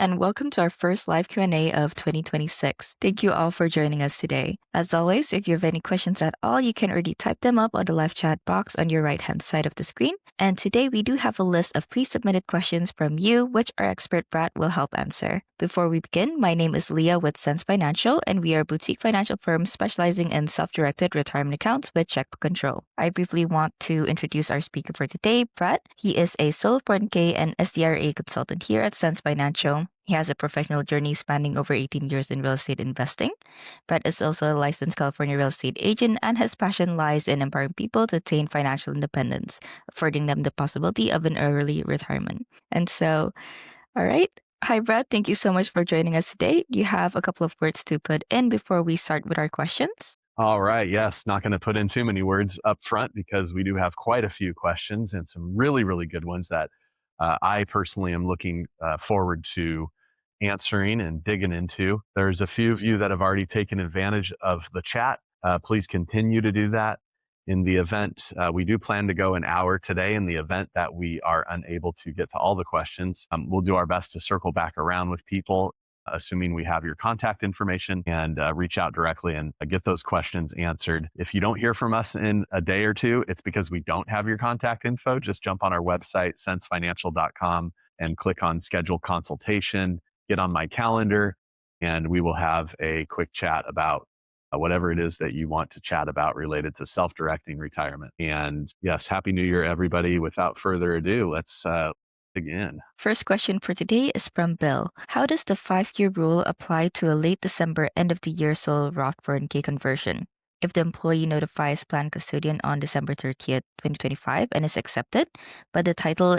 and welcome to our first live Q&A of 2026. Thank you all for joining us today. As always, if you have any questions at all, you can already type them up on the live chat box on your right-hand side of the screen. And today we do have a list of pre-submitted questions from you, which our expert Brad will help answer. Before we begin, my name is Leah with Sense Financial, and we are a boutique financial firm specializing in self-directed retirement accounts with checkbook control. I briefly want to introduce our speaker for today, Brad. He is a solo 401k and SDRA consultant here at Sense Financial. He has a professional journey spanning over 18 years in real estate investing. Brad is also a licensed California real estate agent, and his passion lies in empowering people to attain financial independence, affording them the possibility of an early retirement. And so, all right. Hi, Brad. Thank you so much for joining us today. You have a couple of words to put in before we start with our questions. All right. Yes. Not going to put in too many words up front because we do have quite a few questions and some really, really good ones that I personally am looking forward to answering and digging into. There's a few of you that have already taken advantage of the chat. Please continue to do that. In the event, we do plan to go an hour today. In the event that we are unable to get to all the questions, we'll do our best to circle back around with people, assuming we have your contact information, and reach out directly and get those questions answered. If you don't hear from us in a day or two, it's because we don't have your contact info. Just jump on our website, SenseFinancial.com, and click on schedule consultation, get on my calendar, and we will have a quick chat about whatever it is that you want to chat about related to self-directing retirement. And yes, Happy New Year, everybody. Without further ado, let's begin. First question for today is from Bill. How does the 5-year rule apply to a late December end of the year solo Roth 401k conversion? If the employee notifies plan custodian on December 30th, 2025 and is accepted, but the title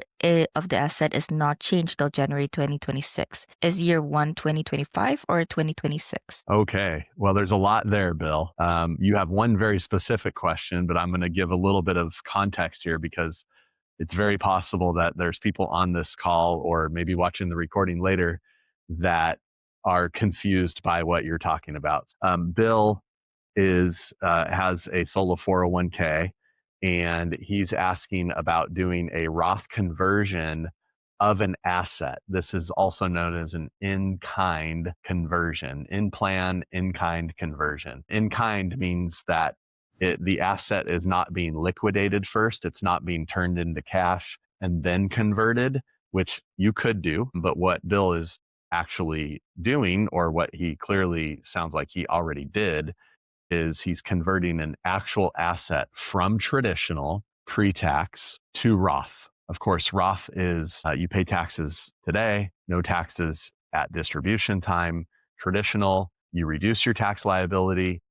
of the asset is not changed till January 2026, is year 1 2025 or 2026? Okay. Well, there's a lot there, Bill. You have one very specific question, but I'm going to give a little bit of context here because it's very possible that there's people on this call or maybe watching the recording later that are confused by what you're talking about. Bill has a solo 401k, and he's asking about doing a Roth conversion of an asset. This is also known as an in-kind conversion, in-plan, in-kind conversion. In-kind means that the asset is not being liquidated first. It's not being turned into cash and then converted, which you could do. But what Bill is actually doing, or what he clearly sounds like he already did, is he's converting an actual asset from traditional pre-tax to Roth. Of course, Roth is you pay taxes today, no taxes at distribution time. Traditional, you reduce your tax liability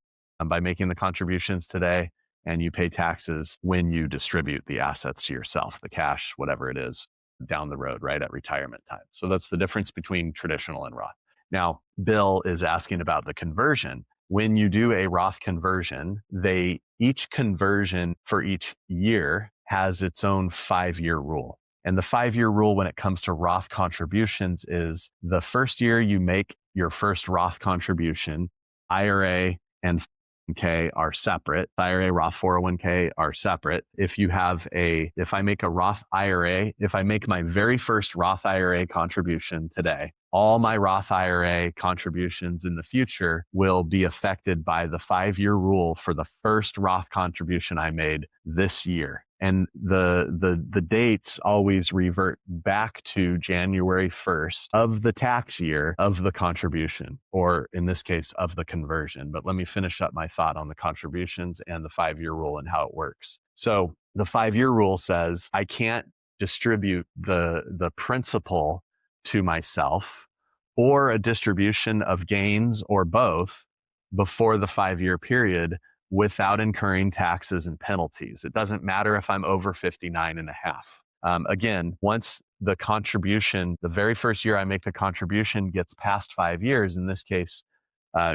by making the contributions today, and you pay taxes when you distribute the assets to yourself, the cash, whatever it is, down the road, right, at retirement time. So that's the difference between traditional and Roth. Now, Bill is asking about the conversion. When you do a Roth conversion, each conversion for each year has its own 5-year rule. And the 5-year rule when it comes to Roth contributions is the first year you make your first Roth contribution, IRA and 401k are separate. IRA, Roth 401k are separate. If I make a Roth IRA, if I make my very first Roth IRA contribution today, all my Roth IRA contributions in the future will be affected by the 5-year rule for the first Roth contribution I made this year. And the dates always revert back to January 1st of the tax year of the contribution, or in this case, of the conversion. But let me finish up my thought on the contributions and the 5-year rule and how it works. So the 5-year rule says I can't distribute the principal to myself or a distribution of gains or both before the 5-year period without incurring taxes and penalties. It doesn't matter if I'm over 59 and a half. Again, once the contribution, the very first year I make the contribution gets past 5 years, in this case,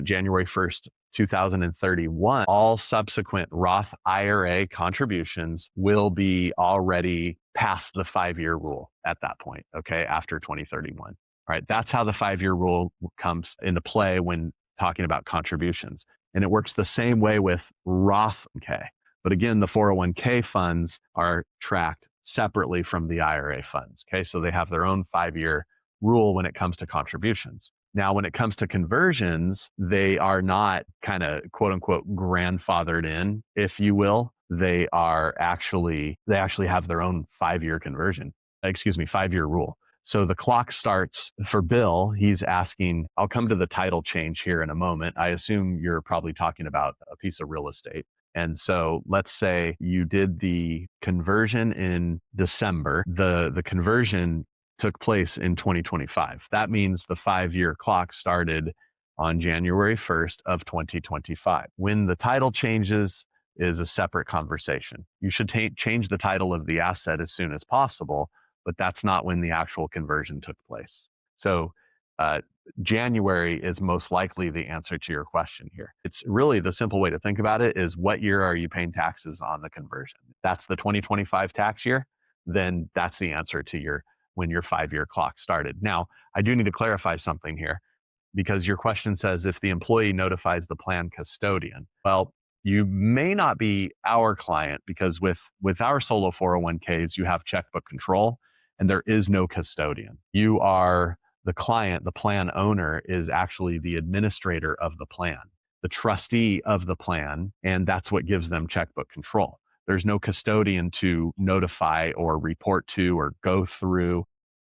January 1st, 2031, all subsequent Roth IRA contributions will be already past the 5-year rule at that point, okay, after 2031. All right, that's how the 5-year rule comes into play when talking about contributions. And it works the same way with Roth. Okay. But again, the 401k funds are tracked separately from the IRA funds. Okay. So they have their own 5-year rule when it comes to contributions. Now, when it comes to conversions, they are not kind of quote unquote grandfathered in, if you will. They actually have their own 5-year conversion, 5-year rule. So the clock starts for Bill. He's asking, I'll come to the title change here in a moment. I assume you're probably talking about a piece of real estate. And so let's say you did the conversion in December. The conversion took place in 2025. That means the 5-year clock started on January 1st of 2025. When the title changes is a separate conversation. You should change the title of the asset as soon as possible, but that's not when the actual conversion took place. So January is most likely the answer to your question here. It's really the simple way to think about it is what year are you paying taxes on the conversion? If that's the 2025 tax year, then that's the answer to when your 5-year clock started. Now, I do need to clarify something here because your question says if the employee notifies the plan custodian. Well, you may not be our client because with our solo 401ks, you have checkbook control and there is no custodian. You are the client, the plan owner is actually the administrator of the plan, the trustee of the plan, and that's what gives them checkbook control. There's no custodian to notify or report to or go through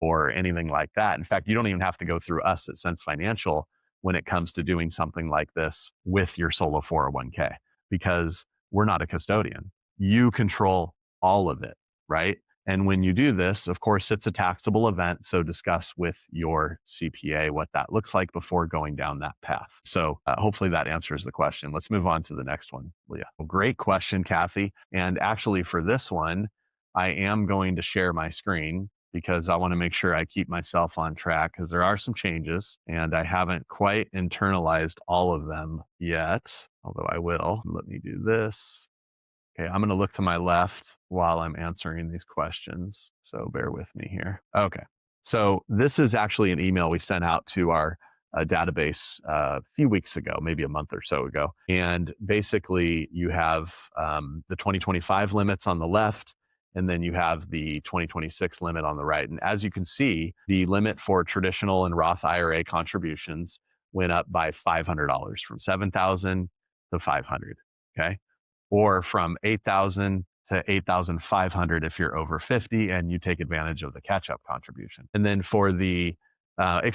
or anything like that. In fact, you don't even have to go through us at Sense Financial when it comes to doing something like this with your solo 401k because we're not a custodian. You control all of it, right? And when you do this, of course, it's a taxable event. So discuss with your CPA what that looks like before going down that path. So hopefully that answers the question. Let's move on to the next one, Leah. Well, great question, Kathy. And actually for this one, I am going to share my screen because I want to make sure I keep myself on track because there are some changes and I haven't quite internalized all of them yet, although I will. Let me do this. Okay, I'm going to look to my left while I'm answering these questions. So bear with me here. Okay, so this is actually an email we sent out to our database a few weeks ago, maybe a month or so ago. And basically, you have the 2025 limits on the left, and then you have the 2026 limit on the right. And as you can see, the limit for traditional and Roth IRA contributions went up by $500 from $7,000 to $500. Okay, or from $8,000 to $8,500 if you're over 50 and you take advantage of the catch-up contribution. And then for the, I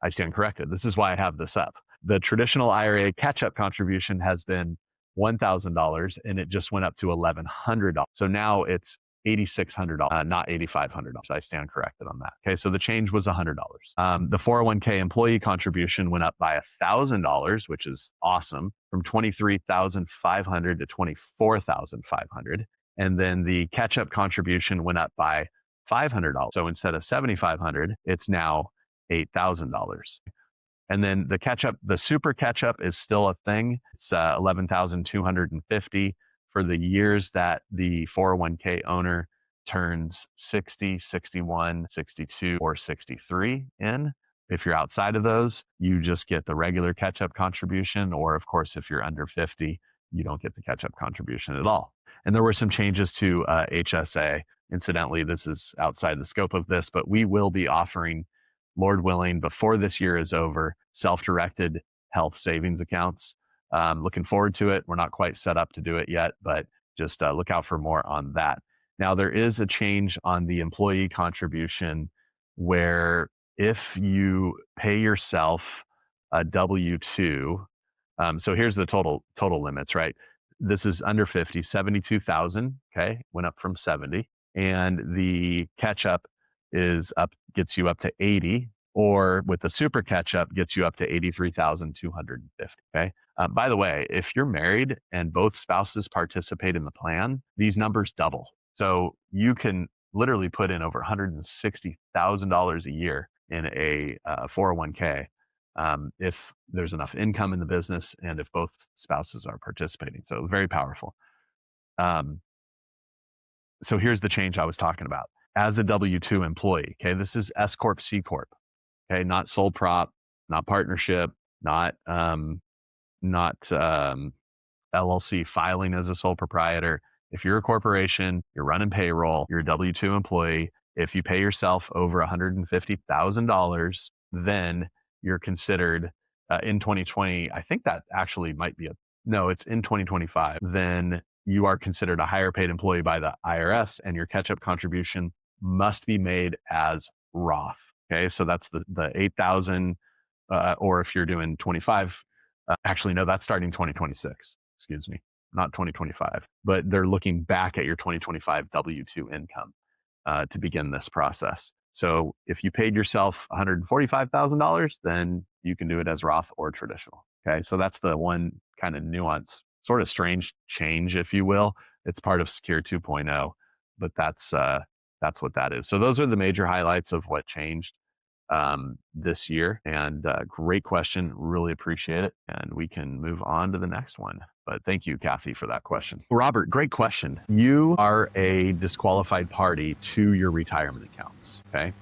stand corrected. This is why I have this up. The traditional IRA catch-up contribution has been $1,000 and it just went up to $1,100. So now it's $8,600, not $8,500. I stand corrected on that. Okay, so the change was $100. The 401k employee contribution went up by $1,000, which is awesome, from $23,500 to $24,500. And then the catch-up contribution went up by $500. So instead of $7,500, it's now $8,000. And then the super catch-up is still a thing. It's $11,250 for the years that the 401k owner turns 60, 61, 62, or 63 in. If you're outside of those, you just get the regular catch-up contribution, or of course, if you're under 50, you don't get the catch-up contribution at all. And there were some changes to HSA. Incidentally, this is outside the scope of this, but we will be offering, Lord willing, before this year is over, self-directed health savings accounts. Looking forward to it. We're not quite set up to do it yet, but just look out for more on that. Now, there is a change on the employee contribution where if you pay yourself a W-2, so here's the total limits, right? This is under 50, 72,000, okay, went up from 70. And the catch-up gets you up to 80, or with the super catch-up gets you up to 83,250, okay? By the way, if you're married and both spouses participate in the plan, these numbers double. So you can literally put in over $160,000 a year in a 401k if there's enough income in the business and if both spouses are participating. So very powerful. So here's the change I was talking about. As a W-2 employee, okay, this is S Corp, C Corp, okay, not sole prop, not partnership, not LLC filing as a sole proprietor. If you're a corporation, you're running payroll, you're a W-2 employee, If you pay yourself over $150,000, then you're considered in 2020. I think that actually might be no, it's in 2025. Then you are considered a higher paid employee by the IRS, and your catch-up contribution must be made as Roth. Okay, so that's the 8,000, or if you're doing 25, actually no, that's starting 2026. Excuse me, not 2025, but they're looking back at your 2025 W-2 income to begin this process. So if you paid yourself $145,000, then you can do it as Roth or traditional. Okay, so that's the one kind of nuance, sort of strange change, if you will. It's part of Secure 2.0, but that's what that is. So those are the major highlights of what changed this year. And great question. Really appreciate it. And we can move on to the next one. But thank you, Kathy, for that question. Robert, great question. You are a disqualified party to your retirement accounts. Okay.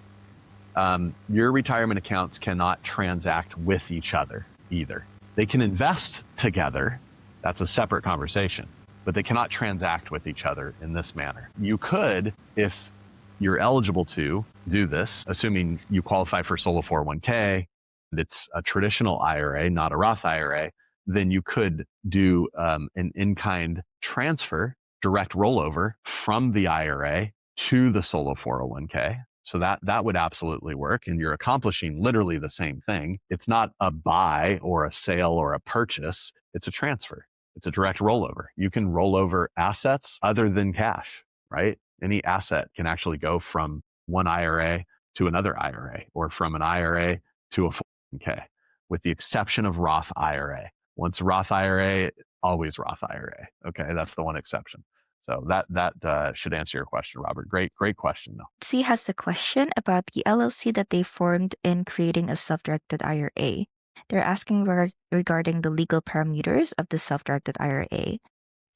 Your retirement accounts cannot transact with each other either. They can invest together. That's a separate conversation, but they cannot transact with each other in this manner. You could, if you're eligible to do this, assuming you qualify for Solo 401k, and it's a traditional IRA, not a Roth IRA, then you could do an in-kind transfer, direct rollover from the IRA to the Solo 401k. So that would absolutely work. And you're accomplishing literally the same thing. It's not a buy or a sale or a purchase. It's a transfer. It's a direct rollover. You can roll over assets other than cash, right? Any asset can actually go from one IRA to another IRA, or from an IRA to a 401k, with the exception of Roth IRA. Once Roth IRA, always Roth IRA. Okay, that's the one exception. So that should answer your question, Robert. Great question, though. C has a question about the LLC that they formed in creating a self-directed IRA. They're asking regarding the legal parameters of the self-directed IRA.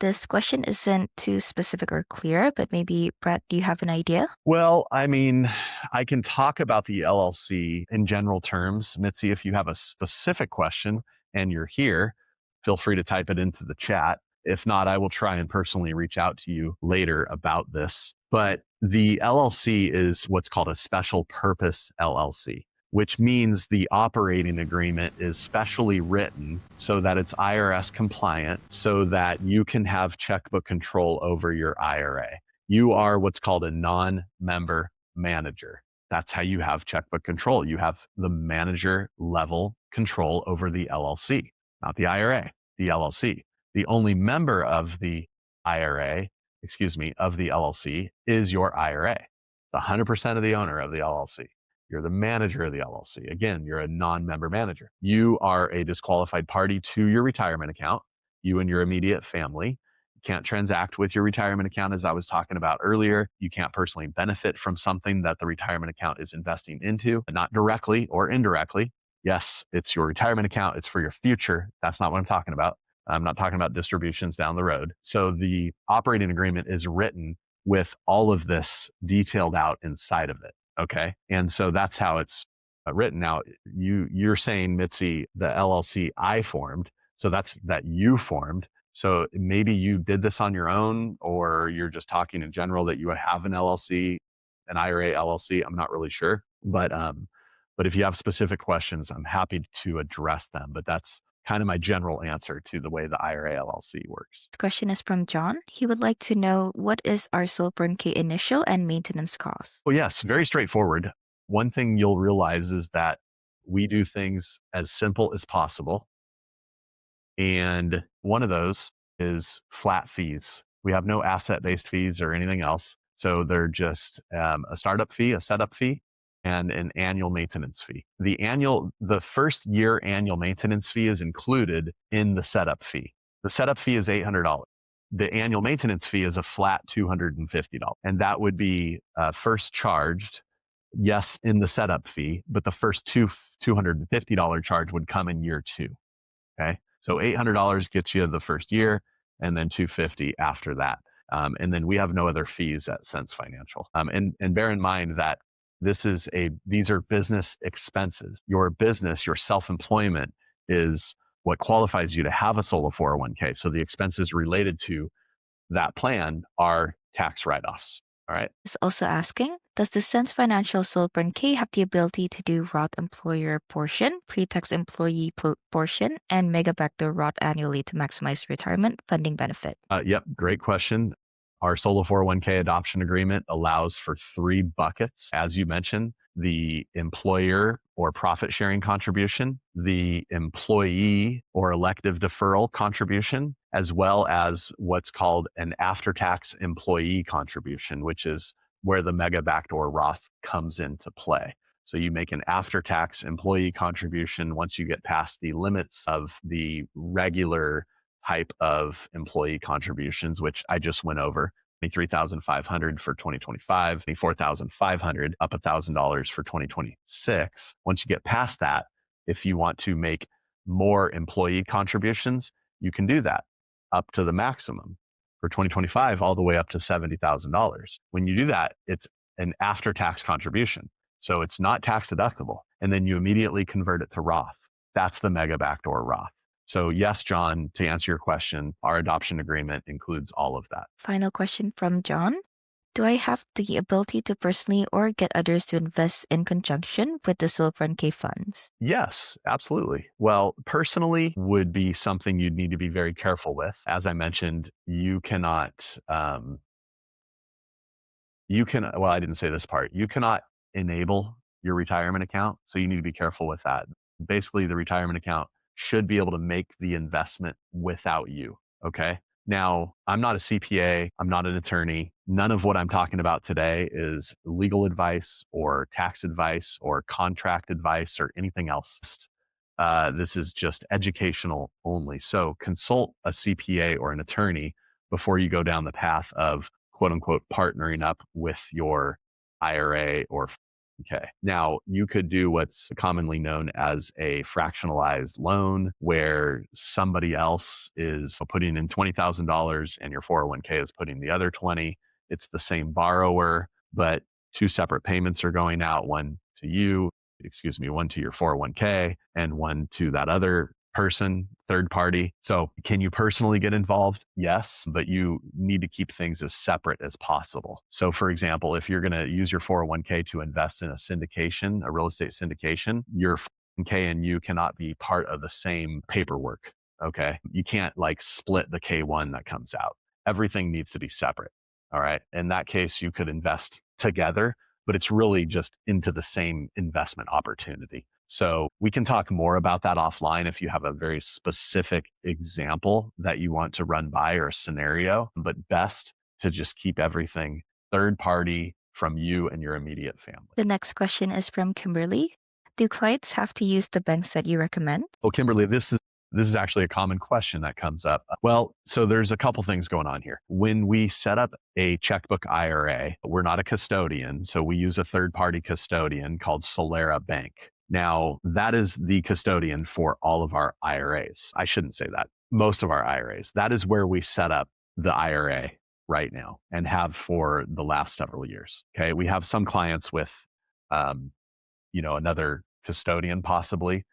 This question isn't too specific or clear, but maybe, Brett, do you have an idea? Well, I mean, I can talk about the LLC in general terms. Mitzi, if you have a specific question and you're here, feel free to type it into the chat. If not, I will try and personally reach out to you later about this. But the LLC is what's called a special purpose LLC, which means the operating agreement is specially written so that it's IRS compliant, so that you can have checkbook control over your IRA. You are what's called a non-member manager. That's how you have checkbook control. You have the manager level control over the LLC, not the IRA, the LLC. The only member of the IRA, of the LLC is your IRA. It's 100% of the owner of the LLC. You're the manager of the LLC. Again, you're a non-member manager. You are a disqualified party to your retirement account, you and your immediate family. You can't transact with your retirement account, as I was talking about earlier. You can't personally benefit from something that the retirement account is investing into, not directly or indirectly. Yes, it's your retirement account. It's for your future. That's not what I'm talking about. I'm not talking about distributions down the road. So the operating agreement is written with all of this detailed out inside of it. Okay. And so that's how it's written. Now, you're saying, Mitzi, the LLC I formed. So that's that you formed. So maybe you did this on your own, or you're just talking in general that you have an LLC, an IRA LLC. I'm not really sure. But if you have specific questions, I'm happy to address them. But that's kind of my general answer to the way the IRA LLC works. This question is from John. He would like to know, what is our Solo 401k initial and maintenance cost? Well, yes, very straightforward. One thing you'll realize is that we do things as simple as possible. And one of those is flat fees. We have no asset-based fees or anything else. So they're just a startup fee, a setup fee, and an annual maintenance fee. The first year annual maintenance fee is included in the setup fee. The setup fee is $800. The annual maintenance fee is a flat $250. And that would be first charged, yes, in the setup fee, but the first $250 charge would come in year 2. Okay. So $800 gets you the first year, and then $250 after that. And then we have no other fees at Sense Financial. And bear in mind that these are business expenses. Your business, your self-employment is what qualifies you to have a solo 401k. So the expenses related to that plan are tax write-offs. All right. Is also asking, does the Sense Financial Soul K have the ability to do Roth employer portion, pre-tax employee portion, and mega backdoor Roth annually to maximize retirement funding benefit? Yep, great question. Our solo 401k adoption agreement allows for 3 buckets, as you mentioned: the employer or profit sharing contribution, the employee or elective deferral contribution, as well as what's called an after tax employee contribution, which is where the mega backdoor Roth comes into play. So you make an after tax employee contribution once you get past the limits of the regular type of employee contributions, which I just went over. 23,500 for 2025, 24,500, up $1,000 for 2026. Once you get past that, if you want to make more employee contributions, you can do that up to the maximum for 2025, all the way up to $70,000. When you do that, it's an after tax contribution. So it's not tax deductible. And then you immediately convert it to Roth. That's the mega backdoor Roth. So yes, John, to answer your question, our adoption agreement includes all of that. Final question from John. Do I have the ability to personally or get others to invest in conjunction with the Soul K funds? Yes, absolutely. Well, personally would be something you'd need to be very careful with. As I mentioned, you cannot, well, I didn't say this part. You cannot enable your retirement account. So you need to be careful with that. Basically, the retirement account should be able to make the investment without you. Okay. Now, I'm not a CPA. I'm not an attorney. None of what I'm talking about today is legal advice or tax advice or contract advice or anything else. This is just educational only. So consult a CPA or an attorney before you go down the path of quote unquote partnering up with your IRA or okay. Now, you could do what's commonly known as a fractionalized loan, where somebody else is putting in $20,000 and your 401k is putting the other 20. It's the same borrower, but 2 separate payments are going out, one to you, one to your 401k and one to that other person, third party. So can you personally get involved? Yes, but you need to keep things as separate as possible. So for example, if you're going to use your 401k to invest in a syndication, a real estate syndication, your 401k and you cannot be part of the same paperwork. Okay. You can't like split the K1 that comes out. Everything needs to be separate. All right. In that case, you could invest together, but it's really just into the same investment opportunity. So we can talk more about that offline if you have a very specific example that you want to run by or a scenario, but best to just keep everything third party from you and your immediate family. The next question is from Kimberly. Do clients have to use the banks that you recommend? Oh, Kimberly, this is actually a common question that comes up. Well, so there's a couple things going on here. When we set up a checkbook IRA, we're not a custodian, so we use a third-party custodian called Solera Bank. Now, that is the custodian for all of our IRAs. I shouldn't say that. Most of our IRAs. That is where we set up the IRA right now and have for the last several years. Okay. We have some clients with, another custodian possibly,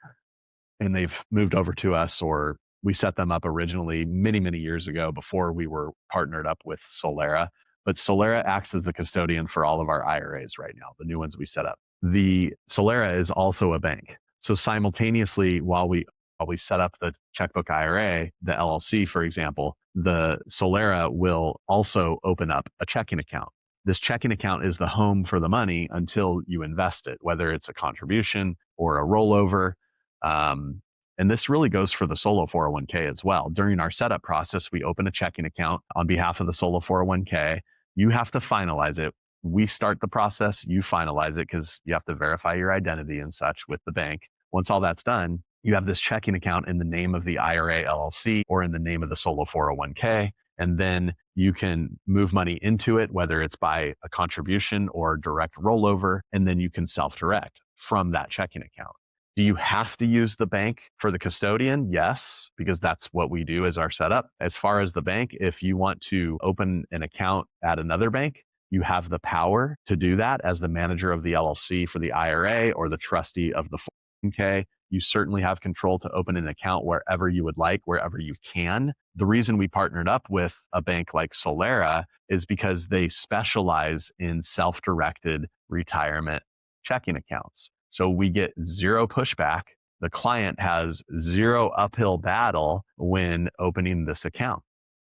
and they've moved over to us, or we set them up originally many, many years ago before we were partnered up with Solera. But Solera acts as the custodian for all of our IRAs right now, the new ones we set up. The Solera is also a bank. So simultaneously, while we set up the checkbook IRA, the LLC, for example, the Solera will also open up a checking account. This checking account is the home for the money until you invest it, whether it's a contribution or a rollover. And this really goes for the solo 401k as well. During our setup process, we open a checking account on behalf of the solo 401k. You have to finalize it. We start the process, you finalize it because you have to verify your identity and such with the bank. Once all that's done, you have this checking account in the name of the IRA LLC or in the name of the solo 401k. And then you can move money into it, whether it's by a contribution or direct rollover, and then you can self-direct from that checking account. Do you have to use the bank for the custodian? Yes, because that's what we do as our setup. As far as the bank, if you want to open an account at another bank, you have the power to do that as the manager of the LLC for the IRA or the trustee of the 401k. You certainly have control to open an account wherever you would like, wherever you can. The reason we partnered up with a bank like Solera is because they specialize in self-directed retirement checking accounts. So we get zero pushback. The client has zero uphill battle when opening this account.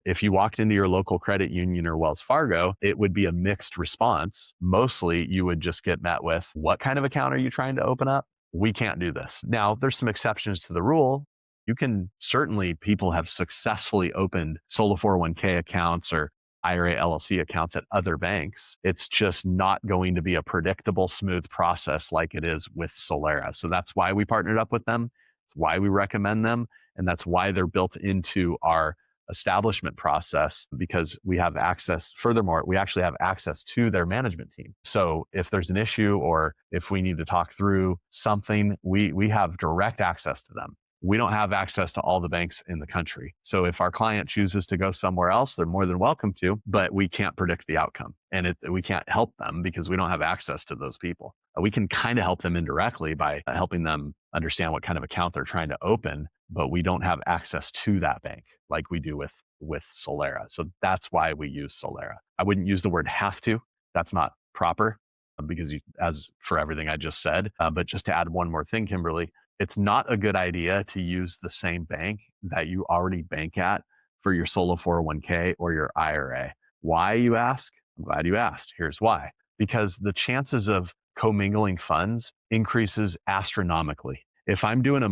If you walked into your local credit union or Wells Fargo, it would be a mixed response. Mostly you would just get met with, what kind of account are you trying to open up? We can't do this. Now, there's some exceptions to the rule. You can certainly, people have successfully opened solo 401k accounts or IRA LLC accounts at other banks. It's just not going to be a predictable, smooth process like it is with Solera. So that's why we partnered up with them. It's why we recommend them. And that's why they're built into our establishment process, because we have access. Furthermore, we actually have access to their management team. So if there's an issue or if we need to talk through something, we have direct access to them. We don't have access to all the banks in the country. So if our client chooses to go somewhere else, they're more than welcome to, but we can't predict the outcome. And we can't help them because we don't have access to those people. We can kind of help them indirectly by helping them understand what kind of account they're trying to open, but we don't have access to that bank like we do with Solera. So that's why we use Solera. I wouldn't use the word have to. That's not proper because as for everything I just said, but just to add one more thing, Kimberly, it's not a good idea to use the same bank that you already bank at for your solo 401k or your IRA. Why, you ask? I'm glad you asked. Here's why. Because the chances of commingling funds increases astronomically. If I'm doing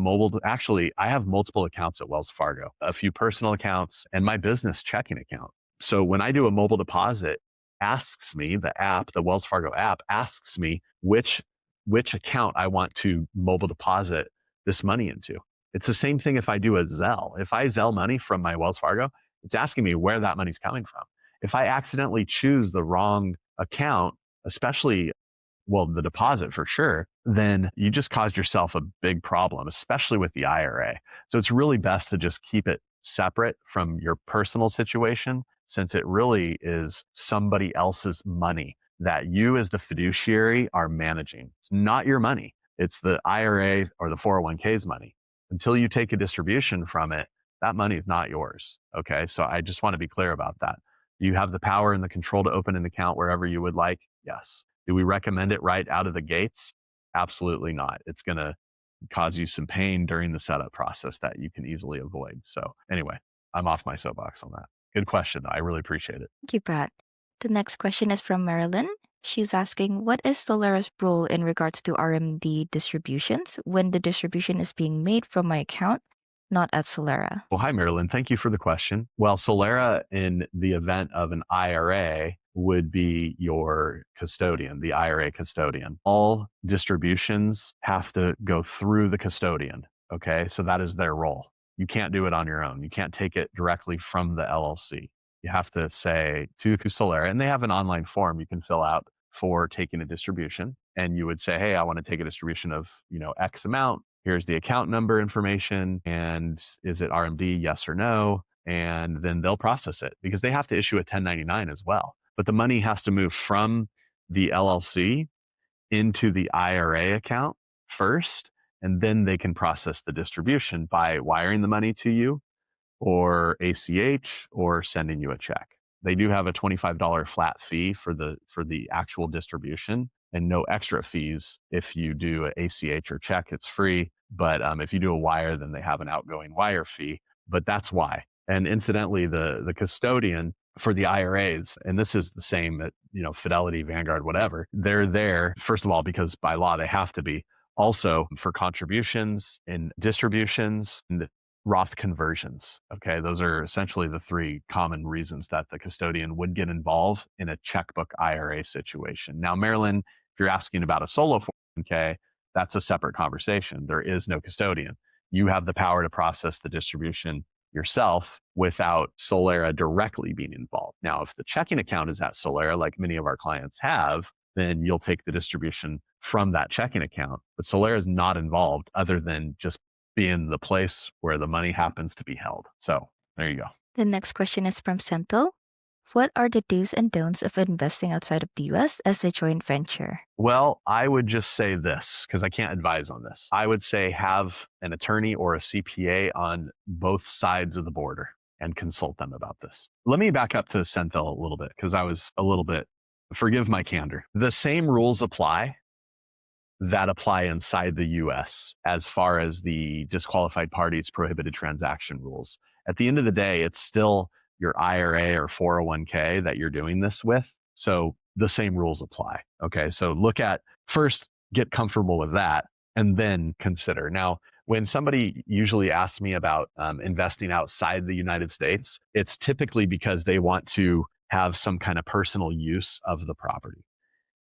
actually, I have multiple accounts at Wells Fargo, a few personal accounts and my business checking account. So when I do a mobile deposit, the Wells Fargo app asks me which account I want to mobile deposit this money into. It's the same thing if I do a Zelle. If I Zelle money from my Wells Fargo, it's asking me where that money's coming from. If I accidentally choose the wrong account, especially, well, the deposit for sure, then you just caused yourself a big problem, especially with the IRA. So it's really best to just keep it separate from your personal situation, since it really is somebody else's money that you as the fiduciary are managing. It's not your money. It's the IRA or the 401k's money. Until you take a distribution from it, that money is not yours. Okay. So I just want to be clear about that. You have the power and the control to open an account wherever you would like. Yes. Do we recommend it right out of the gates? Absolutely not. It's going to cause you some pain during the setup process that you can easily avoid. So anyway, I'm off my soapbox on that. Good question, though. I really appreciate it. Thank you, Brad. The next question is from Marilyn. She's asking, what is Solera's role in regards to RMD distributions when the distribution is being made from my account, not at Solera? Well, hi, Marilyn. Thank you for the question. Well, Solera, in the event of an IRA, would be your custodian, the IRA custodian. All distributions have to go through the custodian. Okay. So that is their role. You can't do it on your own. You can't take it directly from the LLC. You have to say to Solera, and they have an online form you can fill out for taking a distribution. And you would say, hey, I want to take a distribution of, X amount. Here's the account number information. And is it RMD? Yes or no? And then they'll process it because they have to issue a 1099 as well. But the money has to move from the LLC into the IRA account first, and then they can process the distribution by wiring the money to you or ACH or sending you a check. They do have a $25 flat fee for the actual distribution and no extra fees if you do an ACH or check. It's free, but if you do a wire, then they have an outgoing wire fee. But that's why. And incidentally, the custodian for the IRAs, and this is the same at Fidelity, Vanguard, whatever. They're there first of all because by law they have to be. Also for contributions and distributions and Roth conversions. Okay, those are essentially the three common reasons that the custodian would get involved in a checkbook IRA situation. Now, Marilyn, if you're asking about a solo 401k, that's a separate conversation. There is no custodian. You have the power to process the distribution yourself without Solera directly being involved. Now, if the checking account is at Solera, like many of our clients have, then you'll take the distribution from that checking account. But Solera is not involved other than just being the place where the money happens to be held. So there you go. The next question is from Sentil. What are the do's and don'ts of investing outside of the US as a joint venture? Well, I would just say this because I can't advise on this. I would say have an attorney or a CPA on both sides of the border and consult them about this. Let me back up to Senthil a little bit because I was a little bit, forgive my candor. The same rules apply that apply inside the US as far as the disqualified parties prohibited transaction rules. At the end of the day, it's still your IRA or 401k that you're doing this with. So the same rules apply. Okay. So look at first, get comfortable with that and then consider. Now, when somebody usually asks me about investing outside the United States, it's typically because they want to have some kind of personal use of the property.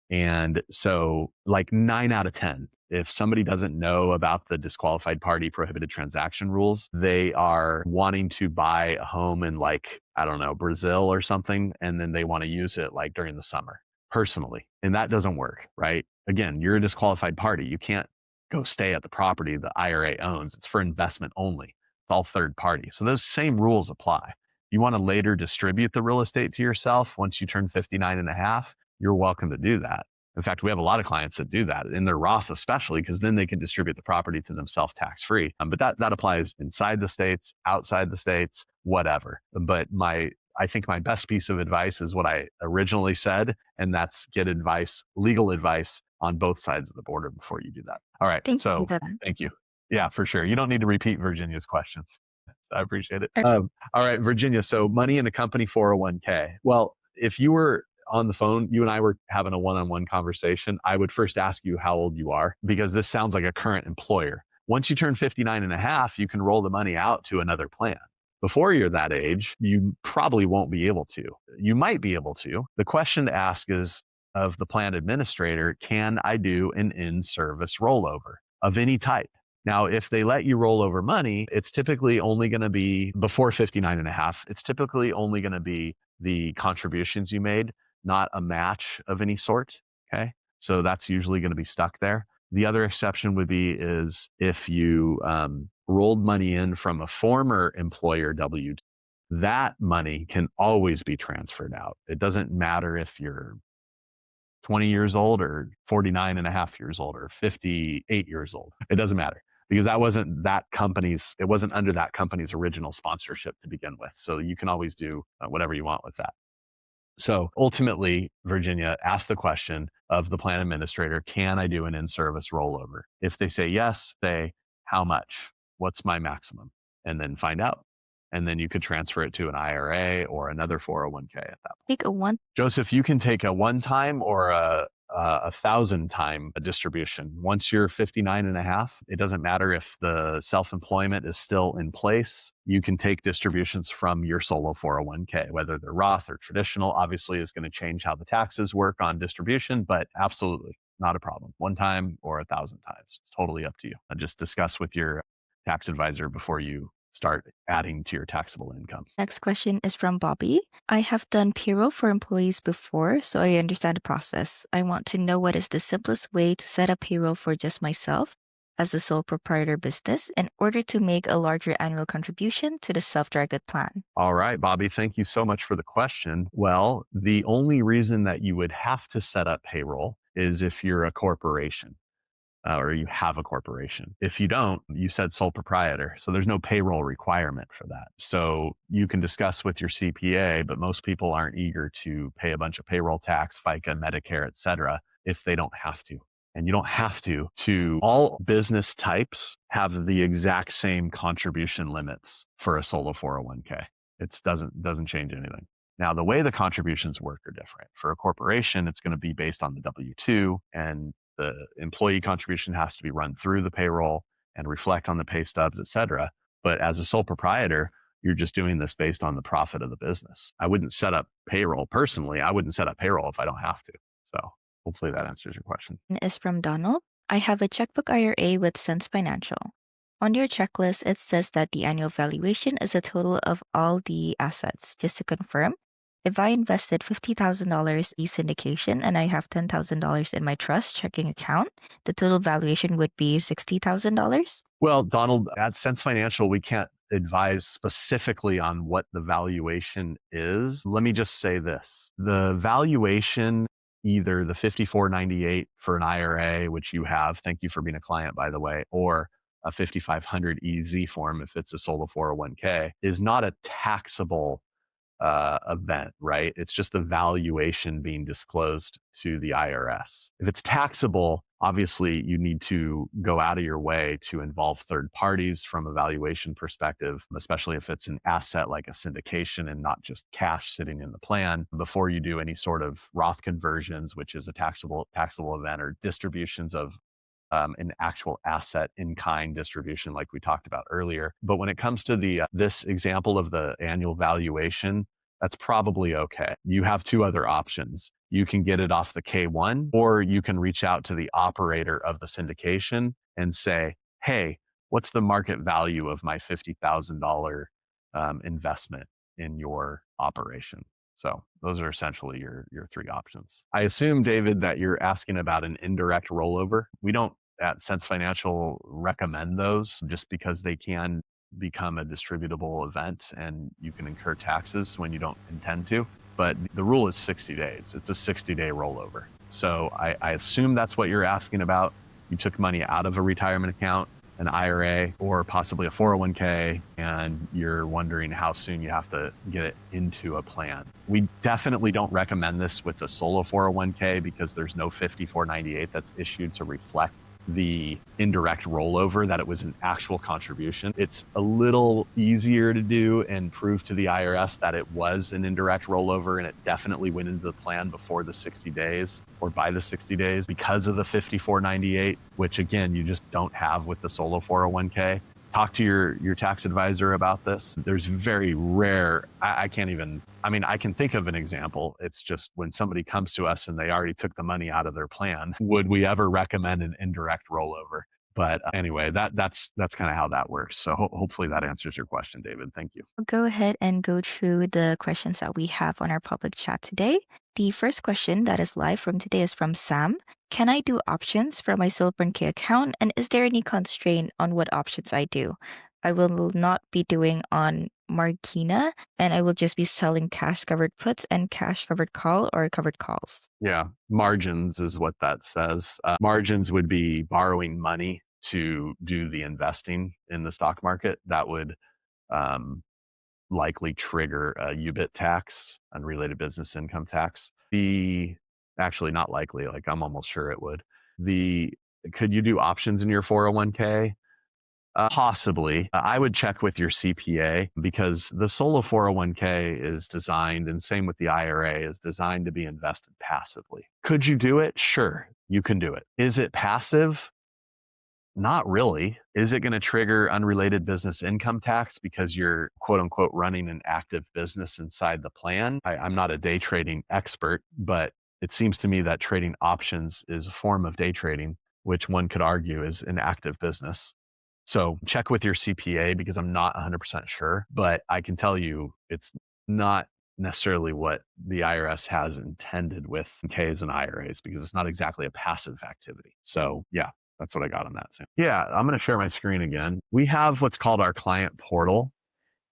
And so, like 9 out of 10, if somebody doesn't know about the disqualified party prohibited transaction rules, they are wanting to buy a home in, like, I don't know, Brazil or something, and then they want to use it like during the summer personally. And that doesn't work, right? Again, you're a disqualified party. You can't go stay at the property the IRA owns. It's for investment only. It's all third party. So those same rules apply. You want to later distribute the real estate to yourself once you turn 59 and a half, you're welcome to do that. In fact, we have a lot of clients that do that in their Roth, especially because then they can distribute the property to themselves tax free. But that applies inside the states, outside the states, whatever. But I think my best piece of advice is what I originally said, and that's get advice, legal advice on both sides of the border before you do that. All right. Thank you for So that. thank you. Yeah, for sure. You don't need to repeat Virginia's questions. I appreciate it. Er, All right, Virginia. So money in a company 401k. Well, if you were on the phone, you and I were having a one-on-one conversation, I would first ask you how old you are because this sounds like a current employer. Once you turn 59 and a half, you can roll the money out to another plan. Before you're that age, you probably won't be able to. You might be able to. The question to ask is of the plan administrator, can I do an in-service rollover of any type? Now, if they let you roll over money, it's typically only going to be before 59 and a half. It's typically only going to be the contributions you made, not a match of any sort. Okay. So that's usually going to be stuck there. The other exception would be is if you rolled money in from a former employer W, that money can always be transferred out. It doesn't matter if you're 20 years old or 49 and a half years old or 58 years old. It doesn't matter because it wasn't under that company's original sponsorship to begin with. So you can always do whatever you want with that. So ultimately, Virginia, ask the question of the plan administrator, can I do an in-service rollover? If they say yes, say, how much? What's my maximum? And then find out. And then you could transfer it to an IRA or another 401k at that point. Take a one. Joseph, you can take a one-time or a 1,000-time distribution. Once you're 59 and a half, it doesn't matter if the self-employment is still in place. You can take distributions from your solo 401k, whether they're Roth or traditional. Obviously, is going to change how the taxes work on distribution, but absolutely not a problem. One time or 1,000 times. It's totally up to you. And just discuss with your tax advisor before you start adding to your taxable income. Next question is from Bobby. I have done payroll for employees before, so I understand the process. I want to know what is the simplest way to set up payroll for just myself as a sole proprietor business in order to make a larger annual contribution to the self-directed plan. All right, Bobby, thank you so much for the question. Well, the only reason that you would have to set up payroll is if you're a corporation. Or you have a corporation. If you don't, you said sole proprietor. So there's no payroll requirement for that. So you can discuss with your CPA, but most people aren't eager to pay a bunch of payroll tax, FICA, Medicare, et cetera, if they don't have to. And you don't have to. All business types have the exact same contribution limits for a solo 401k. It doesn't change anything. Now, the way the contributions work are different. For a corporation, it's going to be based on the W-2, and the employee contribution has to be run through the payroll and reflect on the pay stubs, et cetera. But as a sole proprietor, you're just doing this based on the profit of the business. I wouldn't set up payroll personally. I wouldn't set up payroll if I don't have to. So hopefully that answers your question. Is from Donald. I have a checkbook IRA with Sense Financial. On your checklist, it says that the annual valuation is a total of all the assets. Just to confirm, if I invested $50,000 in syndication and I have $10,000 in my trust checking account, the total valuation would be $60,000. Well, Donald, at Sense Financial, we can't advise specifically on what the valuation is. Let me just say this. The valuation, either the 5498 for an IRA, which you have, thank you for being a client, by the way, or a 5500 EZ form if it's a solo 401k, is not a taxable event, right? It's just the valuation being disclosed to the IRS. If it's taxable, obviously you need to go out of your way to involve third parties from a valuation perspective, especially if it's an asset like a syndication and not just cash sitting in the plan, before you do any sort of Roth conversions, which is a taxable event, or distributions of an actual asset in kind distribution like we talked about earlier. But when it comes to the this example of the annual valuation, that's probably okay. You have two other options. You can get it off the K1, or you can reach out to the operator of the syndication and say, hey, what's the market value of my $50,000 investment in your operation? So those are essentially your three options. I assume, David, that you're asking about an indirect rollover. We don't at Sense Financial recommend those, just because they can become a distributable event and you can incur taxes when you don't intend to. But the rule is 60 days. It's a 60-day rollover. So I assume that's what you're asking about. You took money out of a retirement account, an IRA, or possibly a 401k, and you're wondering how soon you have to get it into a plan. We definitely don't recommend this with a solo 401k because there's no 5498 that's issued to reflect the indirect rollover, that it was an actual contribution. It's a little easier to do and prove to the IRS that it was an indirect rollover and it definitely went into the plan before the 60 days or by the 60 days because of the 5498, which again, you just don't have with the solo 401k. Talk to your tax advisor about this. There's very rare, I can't even, I mean, I can think of an example. It's just when somebody comes to us and they already took the money out of their plan, would we ever recommend an indirect rollover? But anyway, that's kind of how that works. So hopefully that answers your question, David. Thank you. I'll go ahead and go through the questions that we have on our public chat today. The first question that is live from today is from Sam. Can I do options from my K account? And is there any constraint on what options I do? I will not be doing on Margina, and I will just be selling cash covered puts and cash covered call or covered calls. Yeah, margins is what that says. Margins would be borrowing money to do the investing in the stock market. That would um, likely trigger a UBIT tax, unrelated business income tax. Actually not likely, like I'm almost sure it would. Could you do options in your 401k? Possibly. I would check with your CPA because the solo 401k is designed, and same with the IRA, is designed to be invested passively. Could you do it? Sure, you can do it. Is it passive? Not really. Is it going to trigger unrelated business income tax because you're quote unquote running an active business inside the plan? I'm not a day trading expert, but it seems to me that trading options is a form of day trading, which one could argue is an active business. So check with your CPA because I'm not 100% sure, but I can tell you it's not necessarily what the IRS has intended with Ks and IRAs because it's not exactly a passive activity. So yeah, that's what I got on that, Sam. Yeah, I'm going to share my screen again. We have what's called our client portal,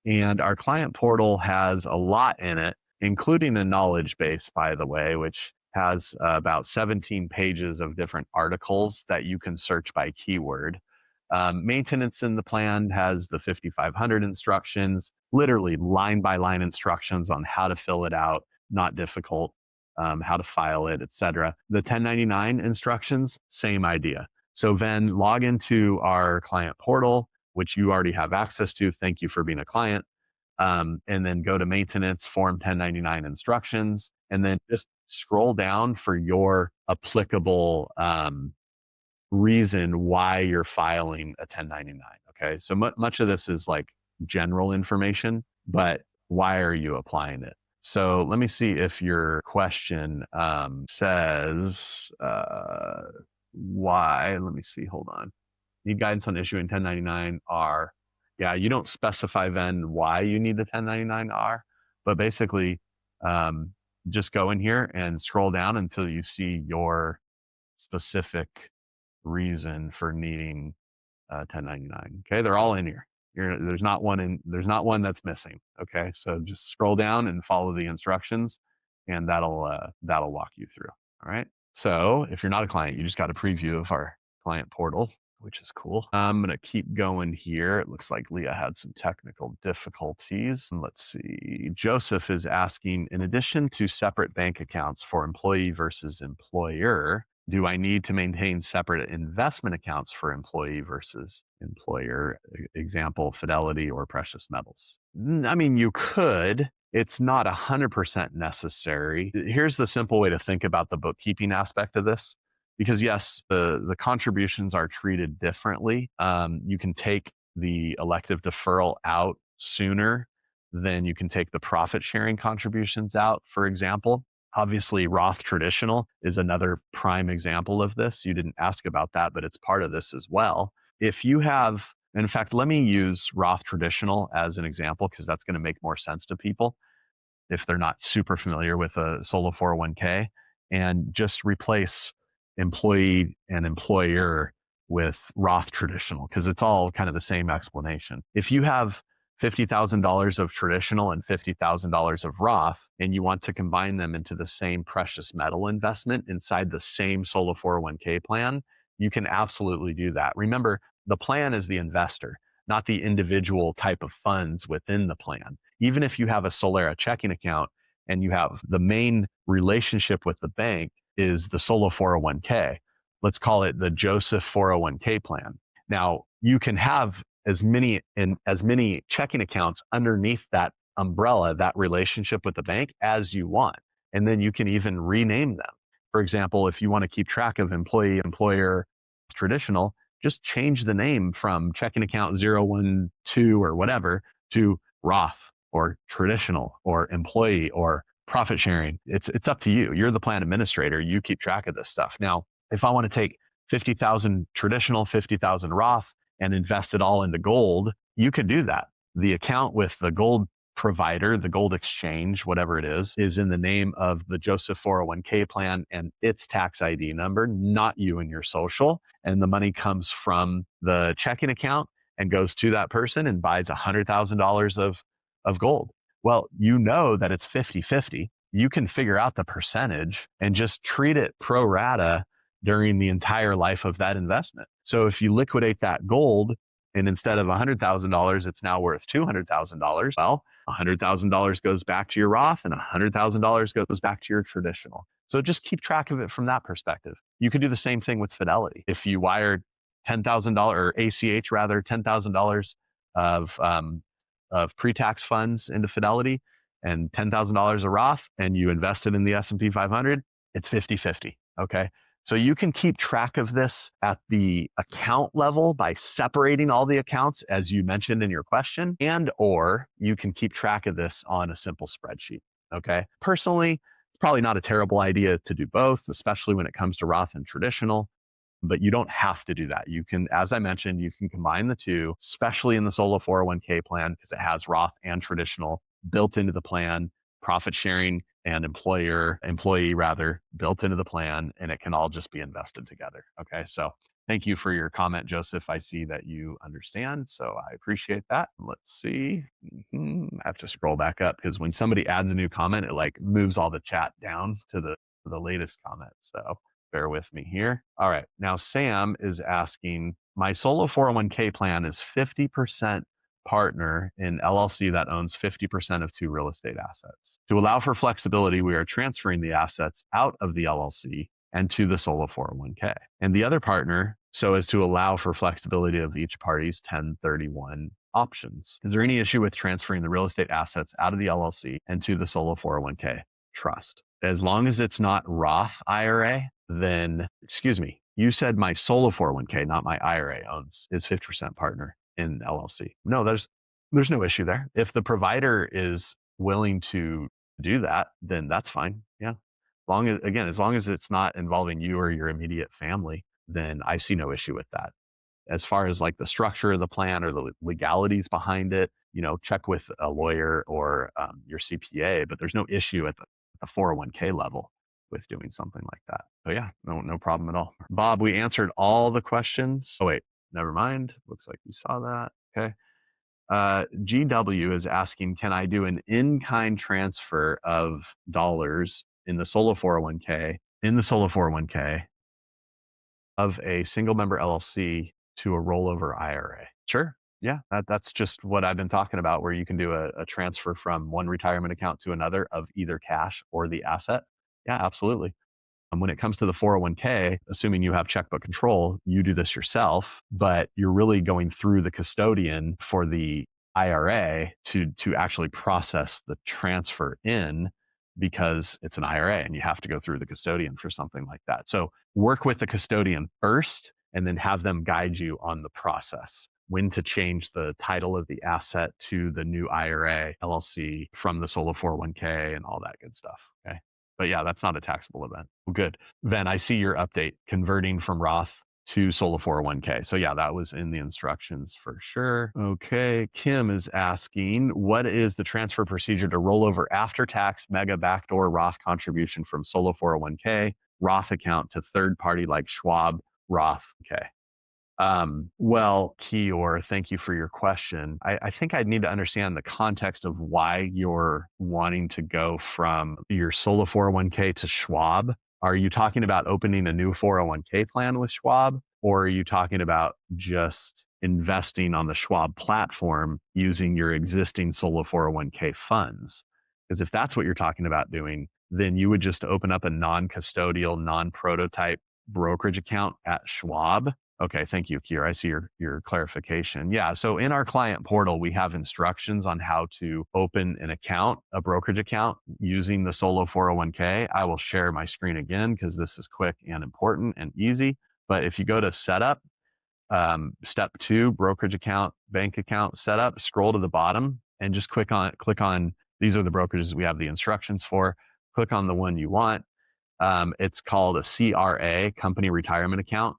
and our client portal has a lot in it, including a knowledge base, by the way, which has about 17 pages of different articles that you can search by keyword. Maintenance in the plan has the 5500 instructions, literally line by line instructions on how to fill it out, not difficult, how to file it, etc. The 1099 instructions, same idea. So then log into our client portal, which you already have access to. Thank you for being a client. And then go to maintenance, form 1099 instructions, and then just scroll down for your applicable reason why you're filing a 1099. Okay. So much of this is like general information, but why are you applying it? So let me see if your question says why. Let me see. Hold on. Need guidance on issuing 1099R. Yeah, you don't specify then why you need the 1099R, but basically just go in here and scroll down until you see your specific reason for needing 1099. Okay, they're all in here. There's not one that's missing. Okay, so just scroll down and follow the instructions, and that'll walk you through. All right. So if you're not a client, you just got a preview of our client portal, which is cool. I'm going to keep going here. It looks like Leah had some technical difficulties. Let's see. Joseph is asking, in addition to separate bank accounts for employee versus employer, do I need to maintain separate investment accounts for employee versus employer? Example, Fidelity or precious metals. I mean, you could. It's not 100% necessary. Here's the simple way to think about the bookkeeping aspect of this. Because yes, the contributions are treated differently. You can take the elective deferral out sooner than you can take the profit sharing contributions out, for example. Obviously, Roth traditional is another prime example of this. You didn't ask about that, but it's part of this as well. If you have, in fact, let me use Roth traditional as an example because that's going to make more sense to people if they're not super familiar with a solo 401k, and just replace employee and employer with Roth traditional because it's all kind of the same explanation. If you have $50,000 of traditional and $50,000 of Roth, and you want to combine them into the same precious metal investment inside the same solo 401k plan, you can absolutely do that. Remember, the plan is the investor, not the individual type of funds within the plan. Even if you have a Solera checking account and you have the main relationship with the bank is the solo 401k, let's call it the Joseph 401k plan. Now, you can have as many checking accounts underneath that umbrella, that relationship with the bank as you want. And then you can even rename them. For example, if you want to keep track of employee, employer, traditional, just change the name from checking account 012 or whatever to Roth or traditional or employee or profit sharing. It's up to you. You're the plan administrator. You keep track of this stuff. Now, if I want to take 50,000 traditional, 50,000 Roth and invest it all into gold, you could do that. The account with the gold provider, the gold exchange, whatever it is in the name of the Joseph 401k plan and its tax ID number, not you and your social. And the money comes from the checking account and goes to that person and buys $100,000 of gold. Well, you know that it's 50-50. You can figure out the percentage and just treat it pro rata during the entire life of that investment. So if you liquidate that gold and instead of $100,000, it's now worth $200,000, well, $100,000 goes back to your Roth and $100,000 goes back to your traditional. So just keep track of it from that perspective. You could do the same thing with Fidelity. If you wired $10,000 or ACH rather, $10,000 of pre-tax funds into Fidelity and $10,000 of Roth, and you invested in the S&P 500, it's 50-50. Okay. So you can keep track of this at the account level by separating all the accounts, as you mentioned in your question, and or you can keep track of this on a simple spreadsheet. Okay. Personally, it's probably not a terrible idea to do both, especially when it comes to Roth and traditional. But you don't have to do that. You can, as I mentioned, you can combine the two, especially in the solo 401k plan, because it has Roth and traditional built into the plan, profit sharing and employee rather built into the plan, and it can all just be invested together. Okay. So thank you for your comment, Joseph. I see that you understand. So I appreciate that. Let's see. I have to scroll back up because when somebody adds a new comment, it like moves all the chat down to the latest comment. So bear with me here. All right. Now, Sam is asking, my solo 401k plan is 50% partner in LLC that owns 50% of two real estate assets. To allow for flexibility, we are transferring the assets out of the LLC and to the solo 401k. And the other partner, so as to allow for flexibility of each party's 1031 options. Is there any issue with transferring the real estate assets out of the LLC and to the solo 401k trust? As long as it's not Roth IRA, then, excuse me, you said my solo 401k, not my IRA is 50% partner in LLC. No, there's no issue there. If the provider is willing to do that, then that's fine. Yeah. As long as it's not involving you or your immediate family, then I see no issue with that. As far as like the structure of the plan or the legalities behind it, check with a lawyer or your CPA, but there's no issue at the 401k level with doing something like that. So yeah, no problem at all. Bob, we answered all the questions. Oh wait, never mind. Looks like you saw that. Okay. GW is asking, can I do an in-kind transfer of dollars in the solo 401k of a single member LLC to a rollover IRA? Sure. Yeah, that's just what I've been talking about, where you can do a transfer from one retirement account to another of either cash or the asset. Yeah, absolutely. When it comes to the 401k, assuming you have checkbook control, you do this yourself, but you're really going through the custodian for the IRA to actually process the transfer in, because it's an IRA and you have to go through the custodian for something like that. So work with the custodian first and then have them guide you on the process, when to change the title of the asset to the new IRA LLC from the solo 401k and all that good stuff. Okay. But yeah, that's not a taxable event. Well, good. Then I see your update, converting from Roth to solo 401k. So yeah, that was in the instructions for sure. Okay. Kim is asking, what is the transfer procedure to roll over after tax mega backdoor Roth contribution from solo 401k Roth account to third party like Schwab Roth? Okay. Well, Kior, thank you for your question. I think I'd need to understand the context of why you're wanting to go from your solo 401k to Schwab. Are you talking about opening a new 401k plan with Schwab? Or are you talking about just investing on the Schwab platform using your existing solo 401k funds? Because if that's what you're talking about doing, then you would just open up a non custodial, non prototype brokerage account at Schwab. Okay, thank you, Kier. I see your clarification. Yeah, so in our client portal, we have instructions on how to open an account, a brokerage account, using the solo 401k. I will share my screen again because this is quick and important and easy. But if you go to setup, step 2, brokerage account, bank account setup, scroll to the bottom and just click on, these are the brokerages we have the instructions for. Click on the one you want. It's called a CRA, company retirement account,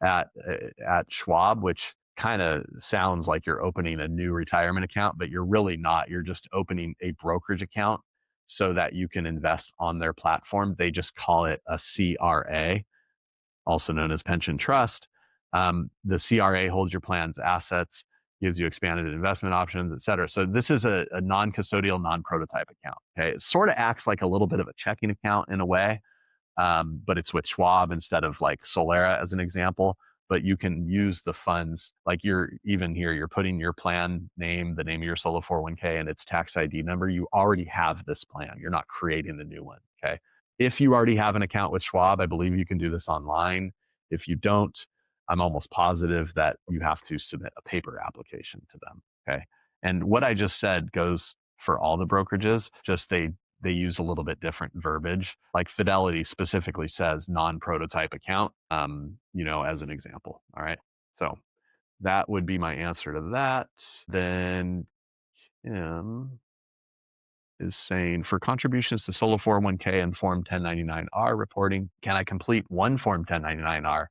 at Schwab, which kind of sounds like you're opening a new retirement account, but you're really not. You're just opening a brokerage account so that you can invest on their platform. They just call it a CRA, also known as pension trust. The CRA holds your plan's assets, gives you expanded investment options, et cetera. So this is a non-custodial, non-prototype account. Okay, it sort of acts like a little bit of a checking account in a way, but it's with Schwab instead of like Solera as an example. But you can use the funds, like you're even here, you're putting your plan name, the name of your solo 401k, and its tax ID number. You already have this plan. You're not creating the new one. Okay. If you already have an account with Schwab, I believe you can do this online. If you don't, I'm almost positive that you have to submit a paper application to them. Okay. And what I just said goes for all the brokerages, just they use a little bit different verbiage. Like Fidelity specifically says non-prototype account, as an example. All right. So that would be my answer to that. Then Kim is saying, for contributions to solo 401k and Form 1099-R reporting, can I complete one Form 1099-R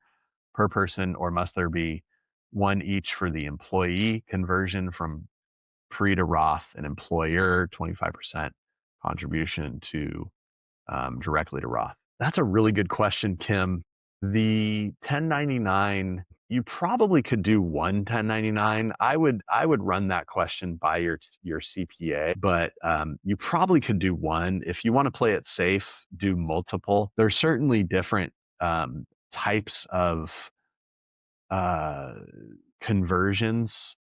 per person, or must there be one each for the employee conversion from pre to Roth, an employer 25% contribution to directly to Roth? That's a really good question, Kim. The 1099, you probably could do one 1099. I would run that question by your CPA, but you probably could do one. If you want to play it safe, do multiple. There's certainly different types of uh, conversions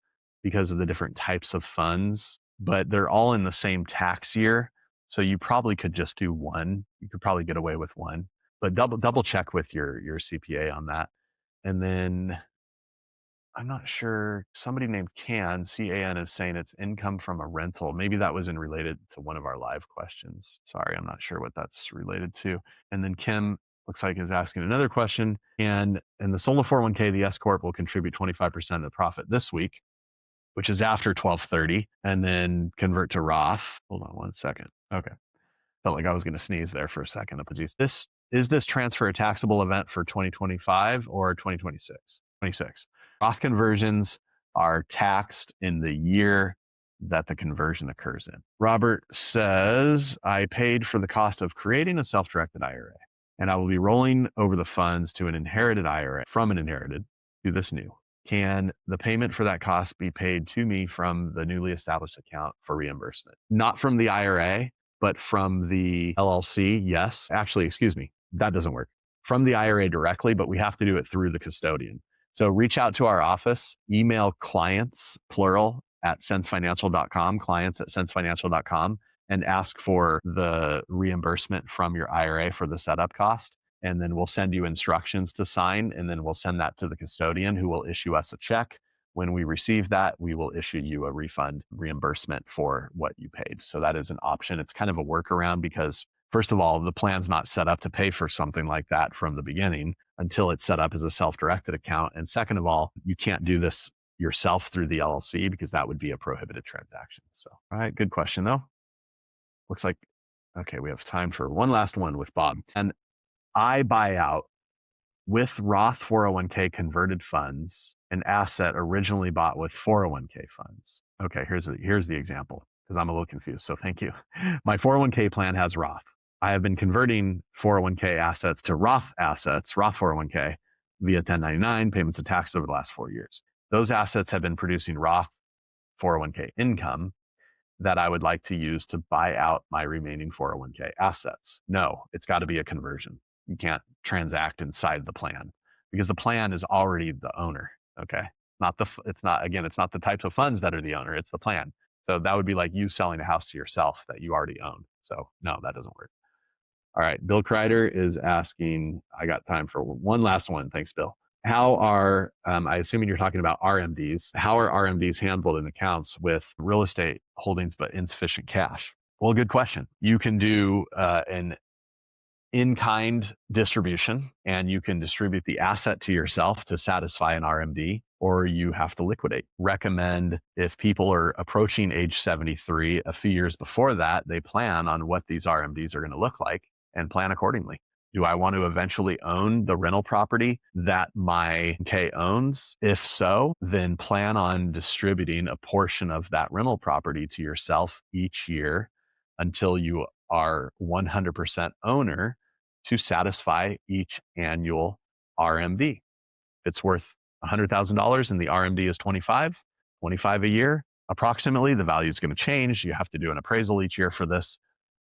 because of the different types of funds, but they're all in the same tax year. So you probably could just do one. You could probably get away with one, but double check with your CPA on that. And then I'm not sure. Somebody named CAN is saying it's income from a rental. Maybe that was in related to one of our live questions. Sorry, I'm not sure what that's related to. And then Kim looks like is asking another question. And in the solo 401k, the S corp will contribute 25% of the profit this week, which is after 12:30, and then convert to Roth. Hold on one second. Okay. Felt like I was going to sneeze there for a second. Apologies. Is this transfer a taxable event for 2025 or 2026? 26. Roth conversions are taxed in the year that the conversion occurs in. Robert says, I paid for the cost of creating a self-directed IRA, and I will be rolling over the funds to an inherited IRA from an inherited to this new. can the payment for that cost be paid to me from the newly established account for reimbursement? Not from the IRA, but from the LLC, yes. Actually, excuse me, that doesn't work. From the IRA directly, but we have to do it through the custodian. So reach out to our office, email clients, plural, at SenseFinancial.com, clients at SenseFinancial.com, and ask for the reimbursement from your IRA for the setup cost. And then we'll send you instructions to sign, and then we'll send that to the custodian who will issue us a check. When we receive that, we will issue you a refund reimbursement for what you paid. So that is an option. It's kind of a workaround because, first of all, the plan's not set up to pay for something like that from the beginning until it's set up as a self-directed account. And second of all, you can't do this yourself through the LLC because that would be a prohibited transaction. So, all right, good question though. Looks like, okay, we have time for one last one with Bob. And I buy out with Roth 401k converted funds an asset originally bought with 401k funds. Okay, here's the example because I'm a little confused. So thank you. My 401k plan has Roth. I have been converting 401k assets to Roth assets, Roth 401k, via 1099 payments of tax over the last 4 years. Those assets have been producing Roth 401k income that I would like to use to buy out my remaining 401k assets. No, it's got to be a conversion. You can't transact inside the plan because the plan is already the owner. Okay. It's not the types of funds that are the owner, it's the plan. So that would be like you selling a house to yourself that you already own. So no, that doesn't work. All right. Bill Kreider is asking, I got time for one last one. Thanks, Bill. How are, I assuming you're talking about RMDs, how are RMDs handled in accounts with real estate holdings but insufficient cash? Well, good question. You can do an in-kind distribution, and you can distribute the asset to yourself to satisfy an RMD, or you have to liquidate. Recommend if people are approaching age 73, a few years before that, they plan on what these RMDs are going to look like and plan accordingly. Do I want to eventually own the rental property that my K owns? If so, then plan on distributing a portion of that rental property to yourself each year until you are 100% owner to satisfy each annual RMD. If it's worth $100,000 and the RMD is 25 a year, approximately, the value is going to change. You have to do an appraisal each year for this,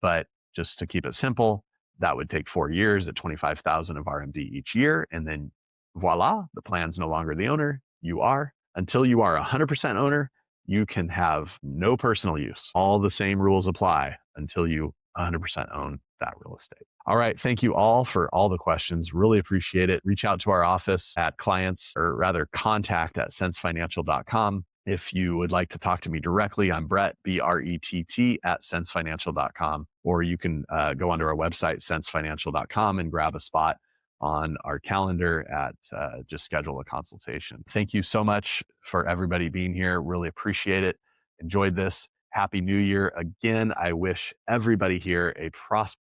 but just to keep it simple, that would take 4 years at 25,000 of RMD each year. And then voila, the plan's no longer the owner. You are. Until you are 100% owner, you can have no personal use. All the same rules apply until you 100% own that real estate. All right. Thank you all for all the questions. Really appreciate it. Reach out to our office at contact at SenseFinancial.com. If you would like to talk to me directly, I'm Brett, BRETT, at SenseFinancial.com, or you can go onto our website, SenseFinancial.com, and grab a spot on our calendar at just schedule a consultation. Thank you so much for everybody being here. Really appreciate it. Enjoyed this. Happy New Year. Again, I wish everybody here a prosperous